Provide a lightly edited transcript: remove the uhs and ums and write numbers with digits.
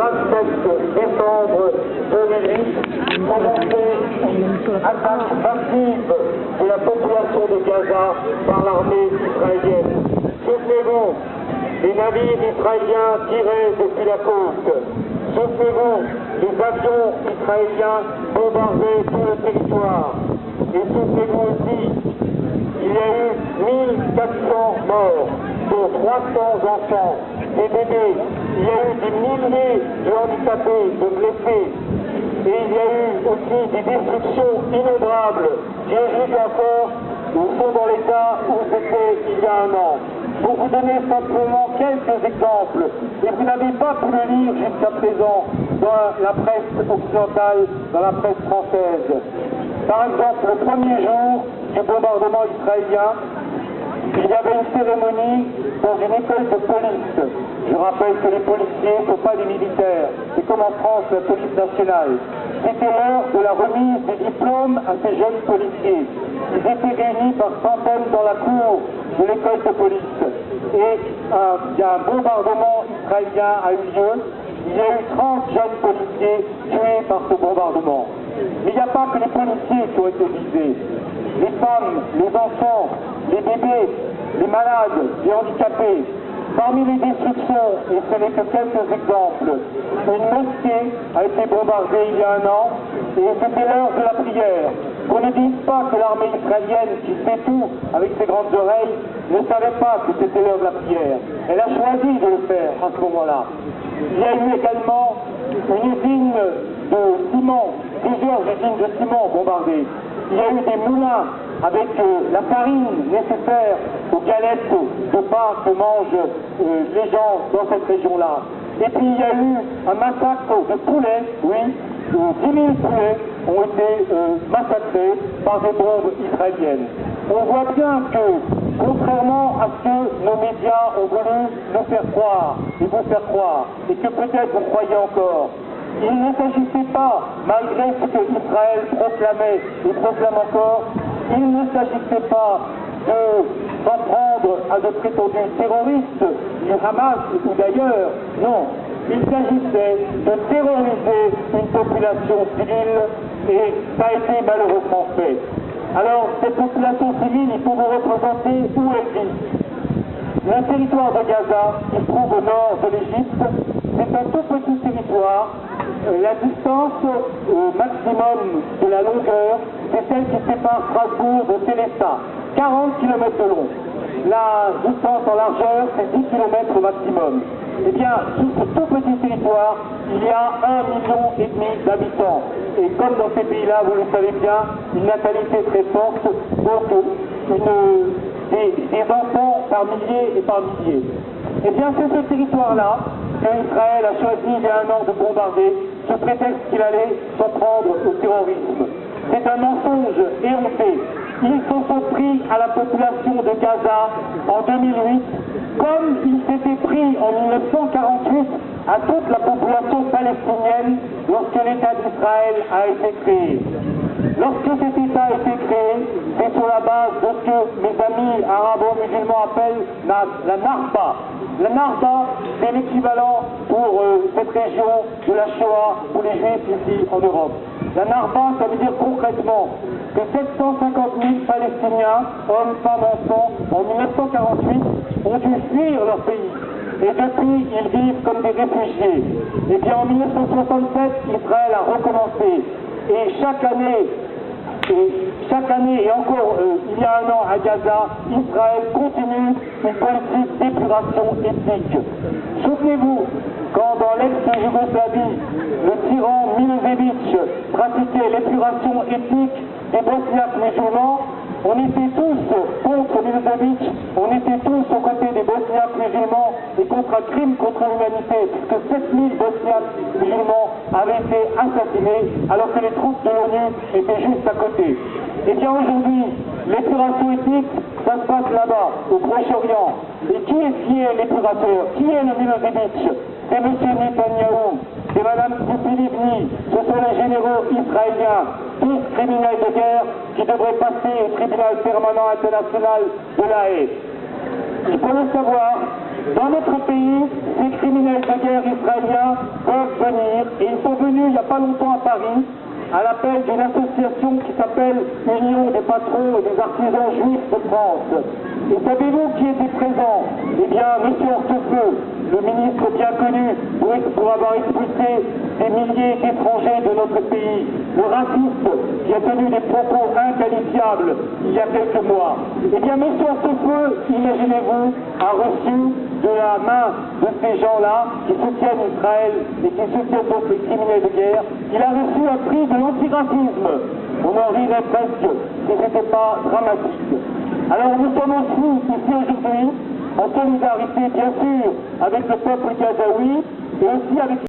27 décembre 2008, commençait une attaque massive de la population de Gaza par l'armée israélienne. Souvenez-vous, les navires israéliens tiraient depuis la côte. Souvenez-vous, les avions israéliens bombardaient tout le territoire. Et souvenez-vous aussi, il y a eu 1400 morts, dont 300 enfants, des bébés. Il y a eu des milliers de handicapés, de blessés. Et il y a eu aussi des destructions innombrables qui aujourd'hui encore sont dans l'état où c'était il y a un an. Pour vous donner simplement quelques exemples, et vous n'avez pas pu le lire jusqu'à présent dans la presse occidentale, dans la presse française. Par exemple, le premier jour du bombardement israélien, il y avait une cérémonie dans une école de police. Je rappelle que les policiers ne sont pas des militaires, c'est comme en France la police nationale. C'était l'heure de la remise des diplômes à ces jeunes policiers. Ils étaient réunis par centaines dans la cour de l'école de police. Et il y a un bombardement israélien a eu lieu. Il y a eu 30 jeunes policiers tués par ce bombardement. Mais il n'y a pas que les policiers qui ont été visés. Les femmes, les enfants, les bébés, les malades, les handicapés. Parmi les destructions, et ce n'est que quelques exemples, une mosquée a été bombardée il y a un an, et c'était l'heure de la prière. Qu'on ne dise pas que l'armée israélienne, qui fait tout avec ses grandes oreilles, ne savait pas que c'était l'heure de la prière. Elle a choisi de le faire à ce moment-là. Il y a eu également une usine de ciment, plusieurs usines de ciment bombardées. Il y a eu des moulins avec la farine nécessaire aux galettes de pain que mangent les gens dans cette région-là. Et puis il y a eu un massacre de poulets, oui, 10 000 poulets ont été massacrés par des bombes israéliennes. On voit bien que, contrairement à ce que nos médias ont voulu nous faire croire, et vous faire croire, et que peut-être vous croyez encore, il ne s'agissait pas, malgré ce que Israël proclamait et proclame encore, il ne s'agissait pas s'en prendre à de prétendus terroristes du Hamas ou d'ailleurs, non. Il s'agissait de terroriser une population civile et ça a été malheureusement fait. Alors, cette population civile, il faut vous représenter où elle vit. Le territoire de Gaza, qui se trouve au nord de l'Égypte, c'est un tout petit territoire. La distance maximum de la longueur, c'est celle qui sépare Strasbourg de Célestat, 40 km de long. La distance en largeur, c'est 10 km au maximum. Eh bien, sur ce tout petit territoire, il y a 1,5 million d'habitants. Et comme dans ces pays-là, vous le savez bien, une natalité très forte, donc des enfants par milliers et par milliers. Eh bien, c'est ce territoire-là qu'Israël a choisi il y a un an de bombarder, sous prétexte qu'il allait s'en prendre au terrorisme. C'est un mensonge éhonté. Ils se sont pris à la population de Gaza en 2008, comme ils s'étaient pris en 1948 à toute la population palestinienne lorsque l'État d'Israël a été créé. Lorsque cet État a été créé, c'est sur la base de ce que mes amis arabo-musulmans appellent la Narba. La Narba, c'est l'équivalent pour cette région de la Shoah pour les Juifs ici en Europe. La Narba, ça veut dire concrètement que 750 000 Palestiniens, hommes, femmes, enfants, en 1948, ont dû fuir leur pays. Et depuis, ils vivent comme des réfugiés. Et bien en 1967, Israël a recommencé. Et chaque année et encore il y a un an à Gaza, Israël continue une politique d'épuration ethnique. Souvenez-vous, quand dans l'ex-Yougoslavie, le tyran Milosevic pratiquait l'épuration ethnique des Bosniaques musulmans, on était tous contre Milosevic, on était tous aux côtés des Bosniaques musulmans et contre un crime contre l'humanité, puisque 7000 Bosniaques musulmans avaient été assassinés alors que les troupes de l'ONU étaient juste à côté. Et bien aujourd'hui, l'épuration ethnique, ça se passe là-bas, au Proche-Orient. Et qui est l'épurateur? Qui est le Milosevic? C'est M. Netanyahou, c'est Mme Tsipilivni, ce sont les généraux israéliens, tous criminels de guerre qui devraient passer au tribunal permanent international de La Haye. Il faut le savoir, Dans notre pays, ces criminels de guerre israéliens peuvent venir, et ils sont venus il n'y a pas longtemps à Paris, à l'appel d'une association qui s'appelle Union des patrons et des artisans juifs de France. Et savez-vous qui était présent? Eh bien, M. Hortefeux, le ministre bien connu pour avoir expulsé des milliers d'étrangers de notre pays, le raciste qui a tenu des propos inqualifiables il y a quelques mois. Eh bien, M. Hortefeux, imaginez-vous, a reçu de la main de ces gens-là qui soutiennent Israël et qui soutiennent donc les criminels de guerre, il a reçu un prix de l'antiracisme. On en rirait presque si ce n'était pas dramatique. Alors nous sommes aussi ici aujourd'hui en solidarité bien sûr avec le peuple gazaoui et aussi avec